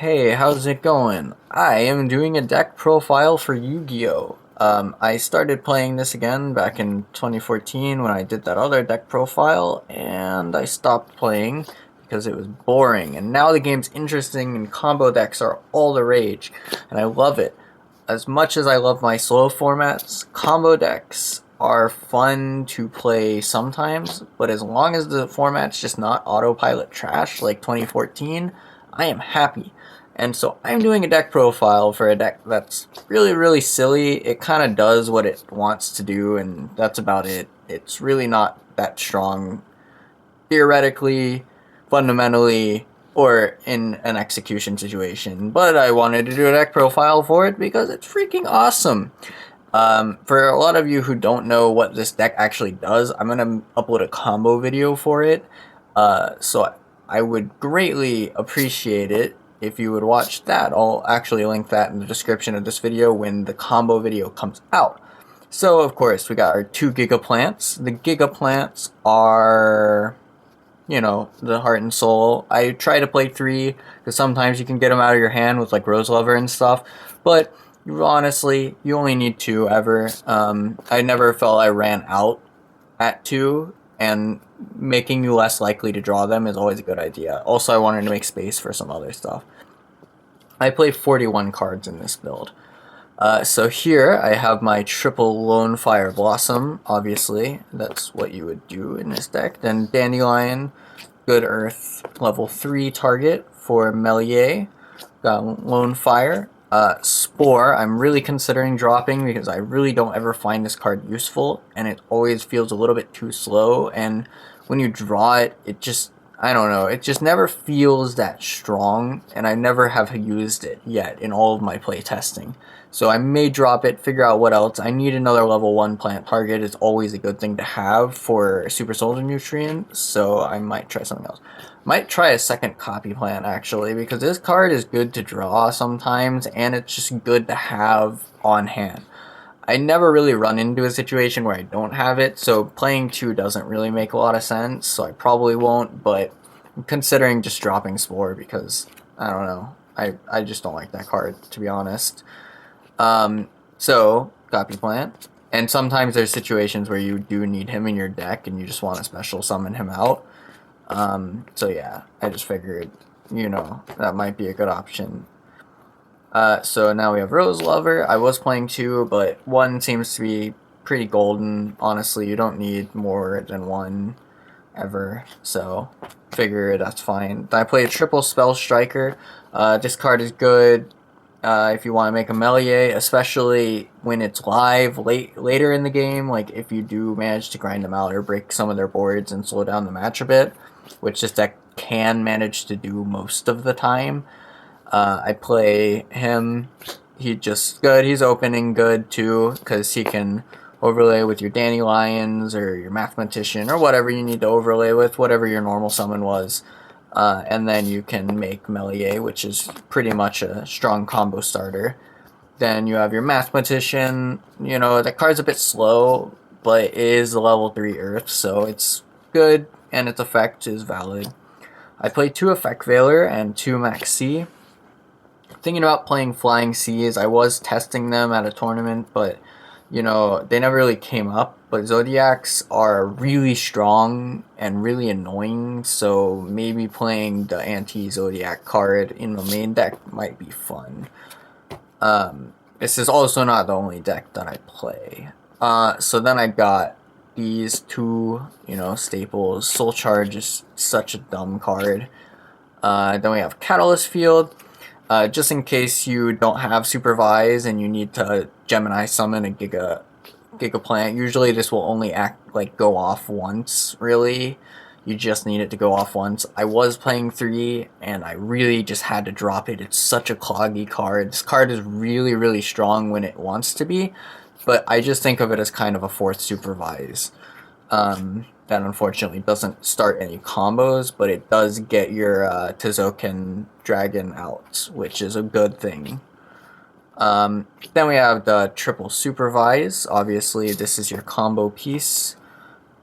Hey, how's it going? I am doing a deck profile for Yu-Gi-Oh! I started playing this again back in 2014 when I did that other deck profile, and I stopped playing because it was boring. And now the game's interesting, and combo decks are all the rage, and I love it. As much as I love my slow formats, combo decks are fun to play sometimes, but as long as the format's just not autopilot trash like 2014, I am happy. And so I'm doing a deck profile for a deck that's really silly. It kind of does what it wants to do, and that's about it. It's really not that strong theoretically, fundamentally, or in an execution situation. But I wanted to do a deck profile for it because it's freaking awesome. For a lot of you who don't know what this deck actually does, I'm going to upload a combo video for it. So I would greatly appreciate it if you would watch that. I'll actually link that in the description of this video when the combo video comes out. So, of course, we got our 2 Giga Plants. The Giga Plants are, you know, the heart and soul. I try to play 3, because sometimes you can get them out of your hand with, like, Rose Lover and stuff. But, honestly, you only need 2 ever. I never felt I ran out at 2, and making you less likely to draw them is always a good idea. Also, I wanted to make space for some other stuff. I play 41 cards in this build. So here I have my triple Lone Fire Blossom, obviously. That's what you would do in this deck. Then Dandelion, Good Earth, level 3 target for Melier. Got Lone Fire. Spore, I'm really considering dropping because I really don't ever find this card useful, and it always feels a little bit too slow, and when you draw it, it just, I don't know, it just never feels that strong, and I never have used it yet in all of my play testing. So I may drop it, figure out what else. I need another level 1 plant target. It's always a good thing to have for Super Soldier Nutrient, so I might try something else. Might try a second copy plant, actually, because this card is good to draw sometimes, and it's just good to have on hand. I never really run into a situation where I don't have it, so playing 2 doesn't really make a lot of sense, so I probably won't, but I'm considering just dropping Spore because, I don't know, I just don't like that card, to be honest. So, copy plant. And sometimes there's situations where you do need him in your deck and you just want to special summon him out. So yeah, I just figured, you know, that might be a good option. So now we have Rose Lover. I was playing 2, but 1 seems to be pretty golden. Honestly, you don't need more than 1 ever, so figure that's fine. I play a triple Spell Striker. This card is good. If you want to make a Melier, especially when it's live later in the game, like if you do manage to grind them out or break some of their boards and slow down the match a bit, which this deck can manage to do most of the time. I play him. He's just good. He's opening good too, because he can overlay with your Dandelions or your Mathematician or whatever you need to overlay with, whatever your normal summon was. And then you can make Melier, which is pretty much a strong combo starter. Then you have your Mathematician. You know, that card's a bit slow, but it is a level 3 Earth, so it's good, and its effect is valid. I play 2 Effect Veiler and 2 Max C. Thinking about playing Flying Seas. I was testing them at a tournament, but, you know, they never really came up. But Zodiacs are really strong and really annoying, so maybe playing the anti-Zodiac card in the main deck might be fun. This is also not the only deck that I play. So then I got these 2, you know, staples. Soul Charge is such a dumb card. Then we have Catalyst Field. Just in case you don't have Supervise and you need to Gemini summon a Giga Plant. Usually this will only go off once, really. You just need it to go off once. I was playing 3, and I really just had to drop it. It's such a cloggy card. This card is really strong when it wants to be, but I just think of it as kind of a 4th Supervise. That unfortunately doesn't start any combos, but it does get your Tizoken Dragon out, which is a good thing. Then we have the triple Supervise. Obviously, this is your combo piece.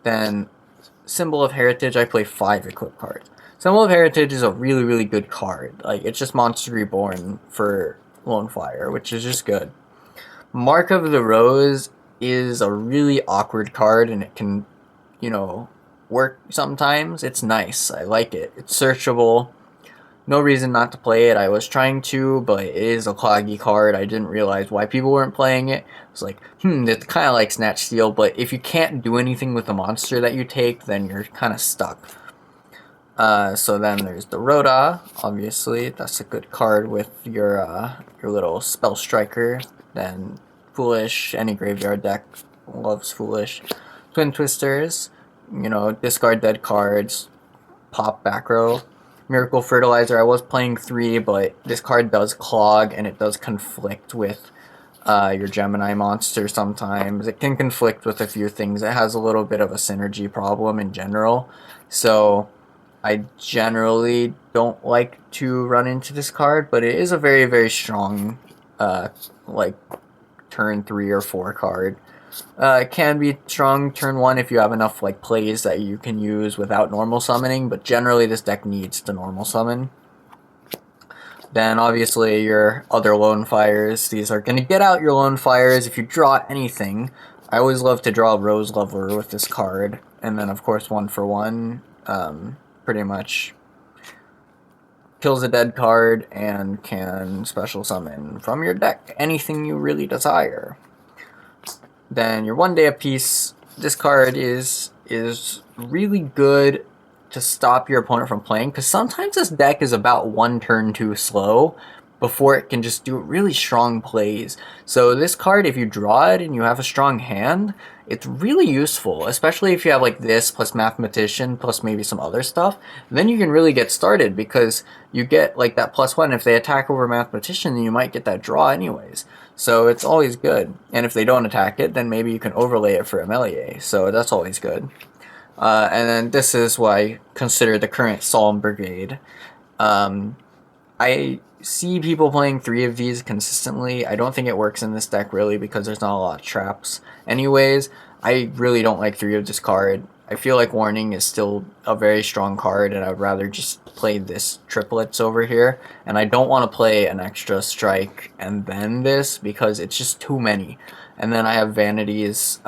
Then Symbol of Heritage, I play 5 equip cards. Symbol of Heritage is a really, really good card. Like, it's just Monster Reborn for Lone Flyer, which is just good. Mark of the Rose is a really awkward card, and it can, you know, work sometimes. It's nice. I like it. It's searchable. No reason not to play it. I was trying to, but it is a cloggy card. I didn't realize why people weren't playing it. It's like, it's kind of like Snatch Steal, but if you can't do anything with the monster that you take, then you're kind of stuck. So then there's the Rhoda, obviously. That's a good card with your little Spell Striker. Then Foolish, any graveyard deck loves Foolish. Twin Twisters, you know, discard dead cards, pop back row. Miracle Fertilizer, I was playing 3, but this card does clog, and it does conflict with your Gemini monster sometimes. It can conflict with a few things. It has a little bit of a synergy problem in general, so I generally don't like to run into this card, but it is a very, very strong, like, turn 3 or 4 card. It can be strong turn 1 if you have enough like plays that you can use without normal summoning, but generally this deck needs to normal summon. Then obviously your other Lone Fires. These are going to get out your Lone Fires if you draw anything. I always love to draw Rose Lover with this card. And then of course 1-for-1 pretty much kills a dead card and can special summon from your deck anything you really desire. Then your 1 Day of Peace. This card is really good to stop your opponent from playing, because sometimes this deck is about 1 turn too slow before it can just do really strong plays. So this card, if you draw it and you have a strong hand, it's really useful, especially if you have like this plus Mathematician plus maybe some other stuff. Then you can really get started, because you get like that +1. If they attack over Mathematician, then you might get that draw anyways. So it's always good. And if they don't attack it, then maybe you can overlay it for Amelie. So that's always good. And then this is what I consider the current Solemn Brigade. I see people playing 3 of these consistently. I don't think it works in this deck really, because there's not a lot of traps. Anyways, I really don't like 3 of this card. I feel like Warning is still a very strong card, and I'd rather just play this triplets over here. And I don't want to play an extra Strike and then this, because it's just too many. And then I have Vanities,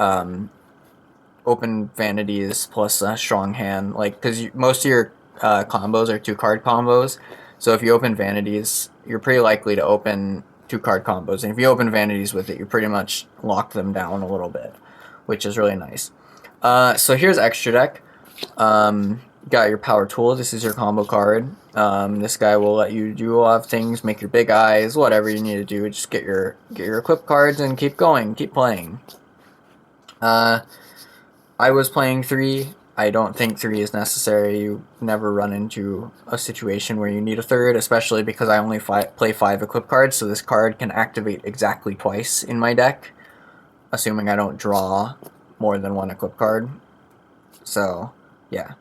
open Vanities plus a strong hand, like, because most of your combos are 2-card combos. So if you open Vanities, you're pretty likely to open 2-card combos. And if you open Vanities with it, you pretty much lock them down a little bit, which is really nice. So here's Extra Deck. Got your Power Tool. This is your combo card. This guy will let you do a lot of things, make your big eyes, whatever you need to do. Just get your equip cards and keep going, keep playing. I was playing 3. I don't think 3 is necessary. You never run into a situation where you need a 3rd, especially because I only play 5 equip cards, so this card can activate exactly twice in my deck, assuming I don't draw more than 1 equip card. So, yeah.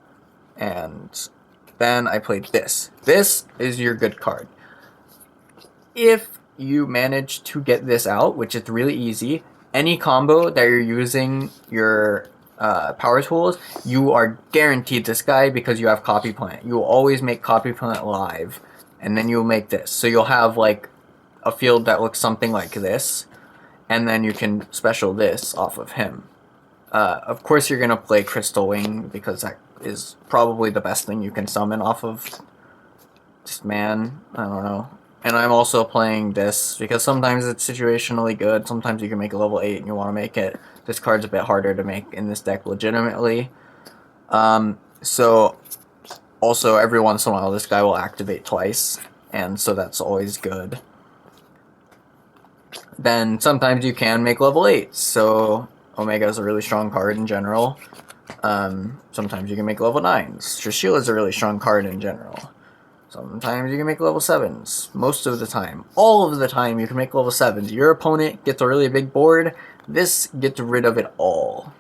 And then I played this. This is your good card. If you manage to get this out, which is really easy, any combo that you're using your power tools, you are guaranteed this guy, because you have Copy Plant. You will always make Copy Plant live, and then you'll make this. So you'll have like a field that looks something like this, and then you can special this off of him. Of course you're going to play Crystal Wing, because that is probably the best thing you can summon off of this man. I don't know. And I'm also playing this because sometimes it's situationally good. Sometimes you can make a level 8 and you want to make it. This card's a bit harder to make in this deck legitimately. So also every once in a while this guy will activate twice, and so that's always good. Then sometimes you can make level 8, so Omega is a really strong card in general. Sometimes you can make level 9s. Trishula is a really strong card in general. Sometimes you can make level 7s. Most of the time. All of the time you can make level 7s. Your opponent gets a really big board. This gets rid of it all.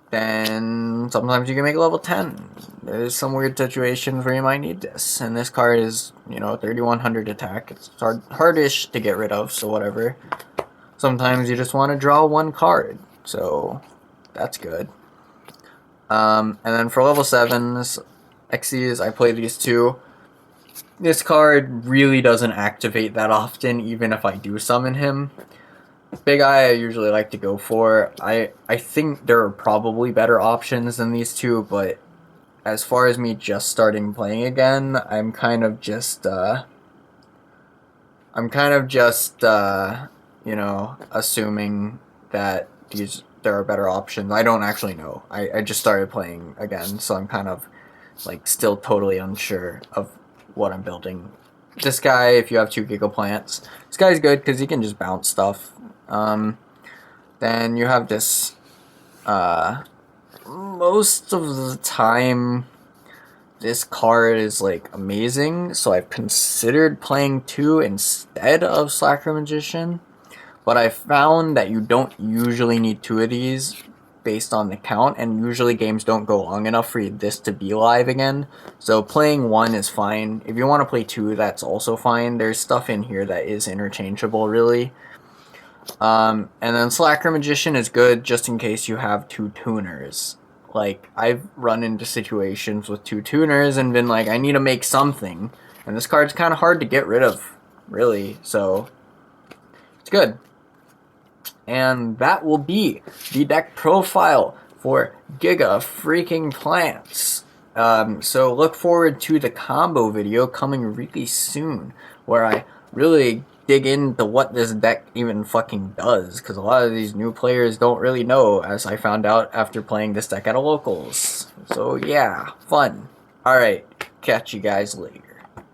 Then sometimes you can make level 10. There's some weird situations where you might need this. And this card is, 3100 attack. It's hardish to get rid of, so whatever. Sometimes you just want to draw 1 card. So that's good. And then for level 7s, Xyz, I play these two. This card really doesn't activate that often, even if I do summon him. Big Eye I usually like to go for. I think there are probably better options than these two, but as far as me just starting playing again, I'm kind of just you know, assuming that there are better options. I don't actually know. I just started playing again, so I'm kind of like still totally unsure of what I'm building. This guy, if you have 2 Gigaplants, this guy's good because he can just bounce stuff. Then you have this, most of the time, this card is like amazing, so I've considered playing 2 instead of Slacker Magician, but I found that you don't usually need 2 of these based on the count, and usually games don't go long enough for this to be live again, so playing 1 is fine. If you want to play 2, that's also fine. There's stuff in here that is interchangeable, really. And then Slacker Magician is good just in case you have 2 tuners. Like, I've run into situations with 2 tuners and been like, I need to make something, and this card's kind of hard to get rid of, really, so it's good. And that will be the deck profile for Giga freaking Plants. So look forward to the combo video coming really soon, where I really dig into what this deck even fucking does, because a lot of these new players don't really know, as I found out after playing this deck at a locals. So yeah, fun. Alright, catch you guys later.